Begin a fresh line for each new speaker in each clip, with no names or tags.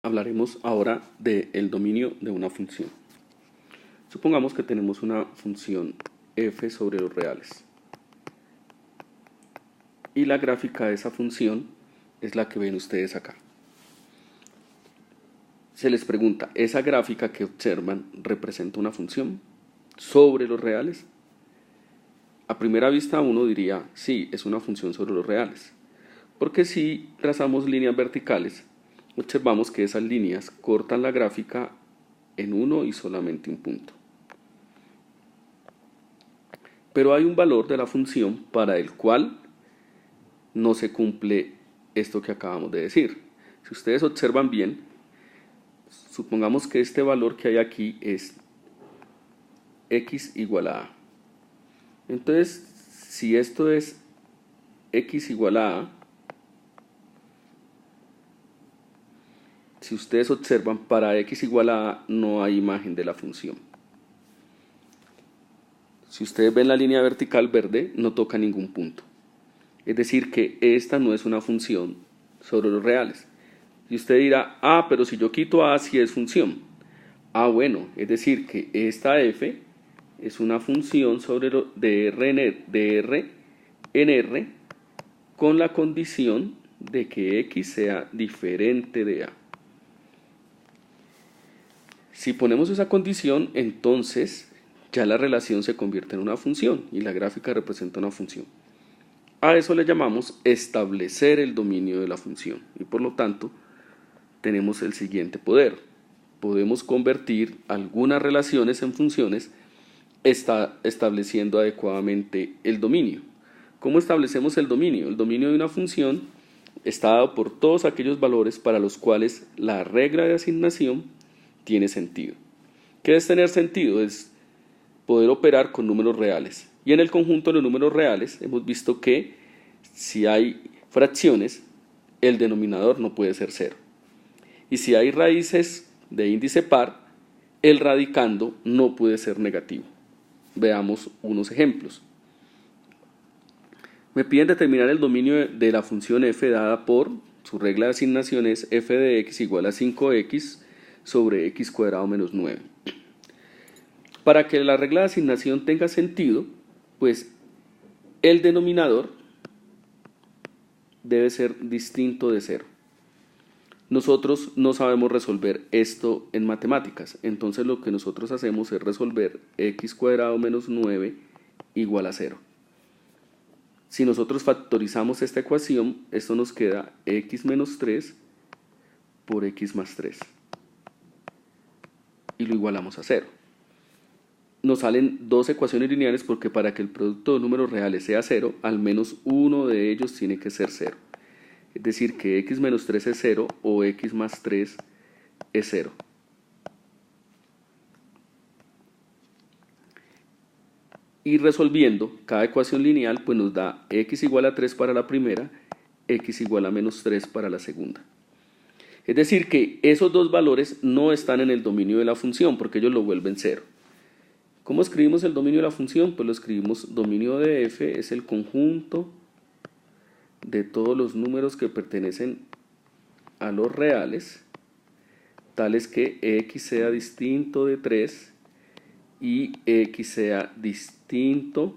hablaremos ahora del dominio de una función. Supongamos que tenemos una función f sobre los reales. Y la gráfica de esa función es la que ven ustedes acá. Se les pregunta, ¿esa gráfica que observan representa una función sobre los reales? A primera vista uno diría, sí, es una función sobre los reales. Porque si trazamos líneas verticales, observamos que esas líneas cortan la gráfica en uno y solamente un punto. Pero hay un valor de la función para el cual no se cumple esto que acabamos de decir. Si ustedes observan bien, supongamos que este valor que hay aquí es x igual a a. Entonces, si esto es x igual a a, si ustedes observan, para x igual a a no hay imagen de la función. Si ustedes ven la línea vertical verde, no toca ningún punto. Es decir, que esta no es una función sobre los reales. Y usted dirá, pero si yo quito a, sí es función. Bueno, es decir, que esta f es una función sobre de R en R con la condición de que x sea diferente de a. Si ponemos esa condición, entonces ya la relación se convierte en una función y la gráfica representa una función. A eso le llamamos establecer el dominio de la función y por lo tanto tenemos el siguiente poder. Podemos convertir algunas relaciones en funciones estableciendo adecuadamente el dominio. ¿Cómo establecemos el dominio? El dominio de una función está dado por todos aquellos valores para los cuales la regla de asignación tiene sentido. ¿Qué es tener sentido? Es poder operar con números reales. Y en el conjunto de los números reales hemos visto que si hay fracciones, el denominador no puede ser 0. Y si hay raíces de índice par, el radicando no puede ser negativo. Veamos unos ejemplos. Me piden determinar el dominio de la función f dada por, su regla de asignación es f de x igual a 5x sobre x cuadrado menos 9. Para que la regla de asignación tenga sentido, pues el denominador debe ser distinto de 0. Nosotros no sabemos resolver esto en matemáticas, entonces lo que nosotros hacemos es resolver x cuadrado menos 9 igual a 0. Si nosotros factorizamos esta ecuación, esto nos queda x menos 3 por x más 3. Y lo igualamos a 0. Nos salen dos ecuaciones lineales porque para que el producto de números reales sea 0, al menos uno de ellos tiene que ser 0. Es decir, que x menos 3 es 0 o x más 3 es 0. Y resolviendo cada ecuación lineal, pues nos da x igual a 3 para la primera, x igual a menos 3 para la segunda. Es decir, que esos dos valores no están en el dominio de la función porque ellos lo vuelven 0. ¿Cómo escribimos el dominio de la función? Pues lo escribimos dominio de f es el conjunto de todos los números que pertenecen a los reales, tales que x sea distinto de 3 y x sea distinto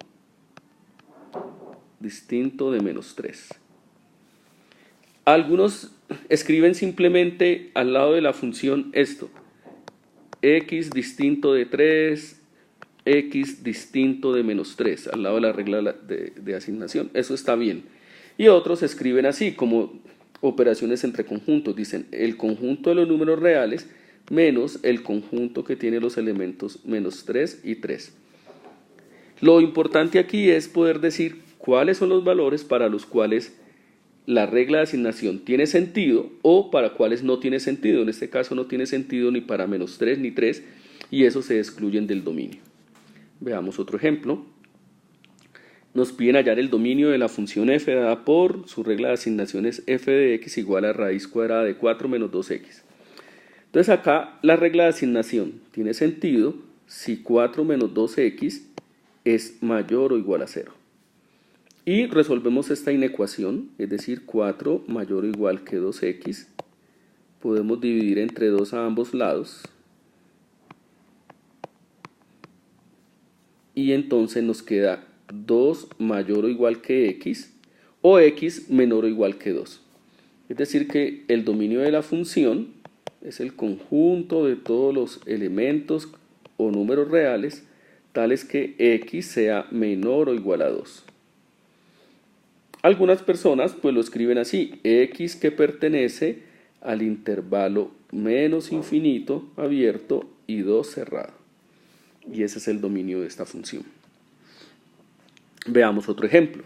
de menos 3. Algunos escriben simplemente al lado de la función esto, x distinto de 3, x distinto de menos 3, al lado de la regla de asignación. Eso está bien. Y otros escriben así, como operaciones entre conjuntos. Dicen el conjunto de los números reales menos el conjunto que tiene los elementos menos 3 y 3. Lo importante aquí es poder decir cuáles son los valores para los cuales la regla de asignación tiene sentido o para cuáles no tiene sentido. En este caso no tiene sentido ni para menos 3 ni 3 y esos se excluyen del dominio. Veamos otro ejemplo. Nos piden hallar el dominio de la función f dada por, su regla de asignación es f de x igual a raíz cuadrada de 4 menos 2x. Entonces acá la regla de asignación tiene sentido si 4 menos 2x es mayor o igual a 0. Y resolvemos esta inecuación, es decir, 4 mayor o igual que 2x podemos dividir entre 2 a ambos lados. Y entonces nos queda 2 mayor o igual que x, o x menor o igual que 2. Es decir que el dominio de la función es el conjunto de todos los elementos o números reales tales que x sea menor o igual a 2. Algunas personas pues lo escriben así: x que pertenece al intervalo menos infinito abierto y 2 cerrado. Y ese es el dominio de esta función. Veamos otro ejemplo.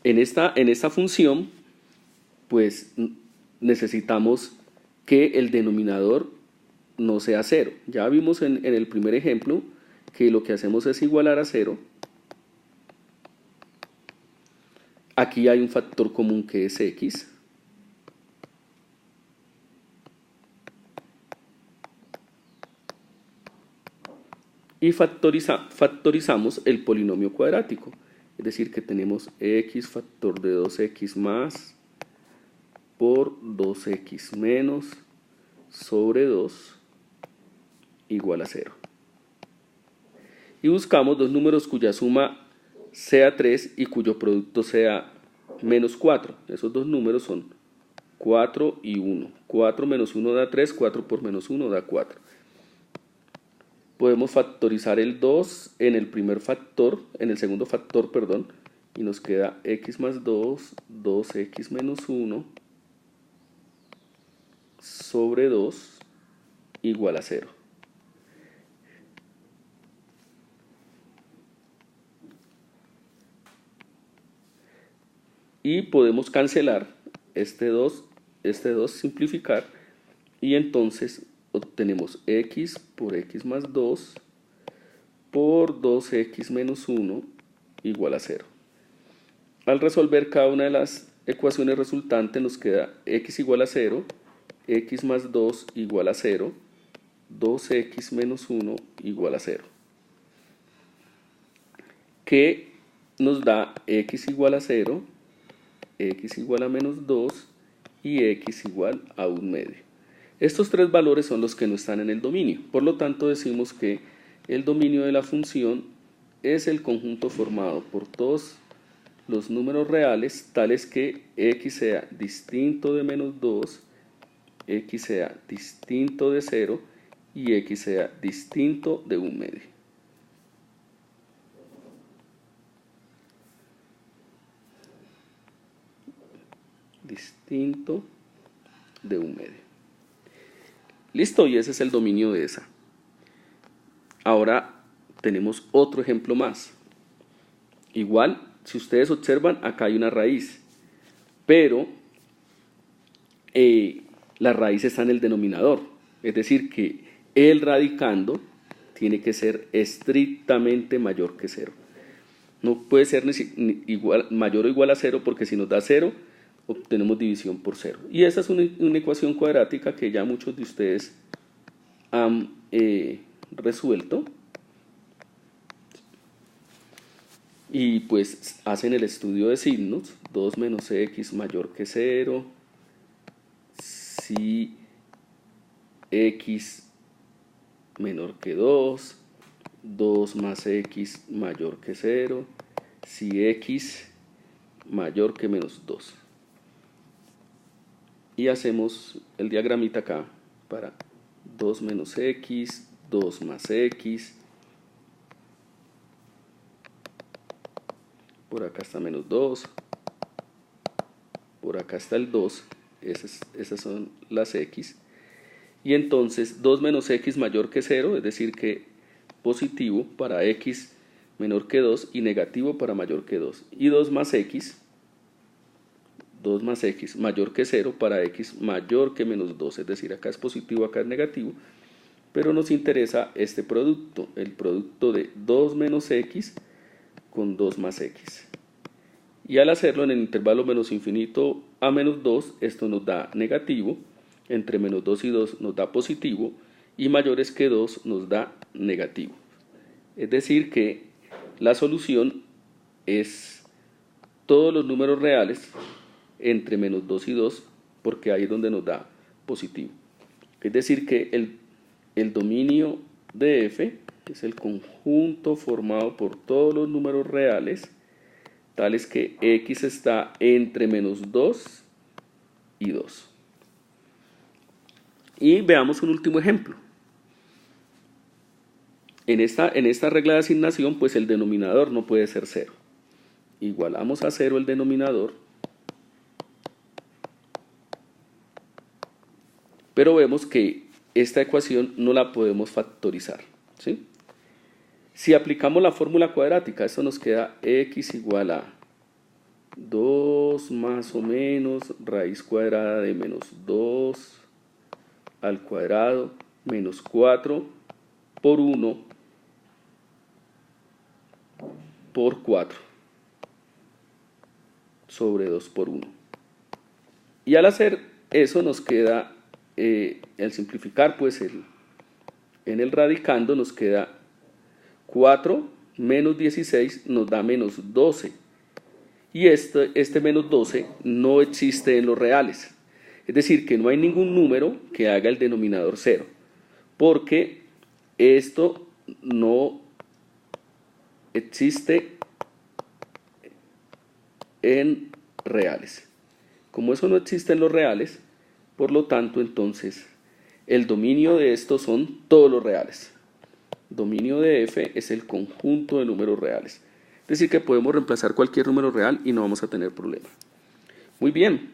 En esta función pues necesitamos que el denominador no sea 0. Ya vimos en el primer ejemplo que lo que hacemos es igualar a 0. Aquí hay un factor común que es x. Y factorizamos el polinomio cuadrático. Es decir que tenemos x factor de 2x más por 2x menos sobre 2 igual a 0. Y buscamos dos números cuya suma sea 3 y cuyo producto sea menos 4. Esos dos números son 4 y 1. 4 menos 1 da 3, 4 por menos 1 da 4. Podemos factorizar el 2 en el segundo factor, perdón, y nos queda x más 2, 2x menos 1 sobre 2 igual a 0. Y podemos cancelar este 2, simplificar, y entonces obtenemos x por x más 2 por 2x menos 1 igual a 0. Al resolver cada una de las ecuaciones resultantes nos queda x igual a 0, x más 2 igual a 0, 2x menos 1 igual a 0. Que nos da x igual a 0, x igual a menos 2 y x igual a 1 medio. Estos tres valores son los que no están en el dominio. Por lo tanto decimos que el dominio de la función es el conjunto formado por todos los números reales tales que x sea distinto de menos 2, x sea distinto de 0 y x sea distinto de 1 medio. Distinto de 1 medio. Listo, y ese es el dominio de esa. Ahora tenemos otro ejemplo más. Igual, si ustedes observan, acá hay una raíz, pero la raíz está en el denominador. Es decir, que el radicando tiene que ser estrictamente mayor que 0. No puede ser mayor o igual a 0, porque si nos da 0, obtenemos división por 0. Y esa es una ecuación cuadrática que ya muchos de ustedes han resuelto. Y pues hacen el estudio de signos. 2 menos x mayor que 0. Si x menor que 2. 2 más x mayor que 0. Si x mayor que menos 2. Y hacemos el diagramita acá para 2 menos x, 2 más x. Por acá está menos 2. Por acá está el 2. Esas son las x. Y entonces 2 menos x mayor que 0, es decir que positivo para x menor que 2 y negativo para mayor que 2. Y 2 más x mayor que 0 para x mayor que menos 2, es decir, acá es positivo, acá es negativo, pero nos interesa este producto, el producto de 2 menos x con 2 más x. Y al hacerlo en el intervalo menos infinito a menos 2, esto nos da negativo, entre menos 2 y 2 nos da positivo, y mayores que 2 nos da negativo. Es decir que la solución es todos los números reales entre menos 2 y 2, porque ahí es donde nos da positivo. Es decir que el dominio de f es el conjunto formado por todos los números reales, tales que x está entre menos 2 y 2. Y veamos un último ejemplo. En esta regla de asignación, pues el denominador no puede ser 0. Igualamos a 0 el denominador, pero vemos que esta ecuación no la podemos factorizar, ¿sí? Si aplicamos la fórmula cuadrática, esto nos queda x igual a 2 más o menos raíz cuadrada de menos 2 al cuadrado menos 4 por 1 por 4 sobre 2 por 1. Y al hacer eso nos queda, al simplificar pues en el radicando nos queda 4 menos 16 nos da menos 12. Y este menos 12 no existe en los reales. Es decir, que no hay ningún número que haga el denominador 0, porque esto no existe en reales. Como eso no existe en los reales, por lo tanto, entonces, el dominio de estos son todos los reales. Dominio de f es el conjunto de números reales. Es decir, que podemos reemplazar cualquier número real y no vamos a tener problema. Muy bien.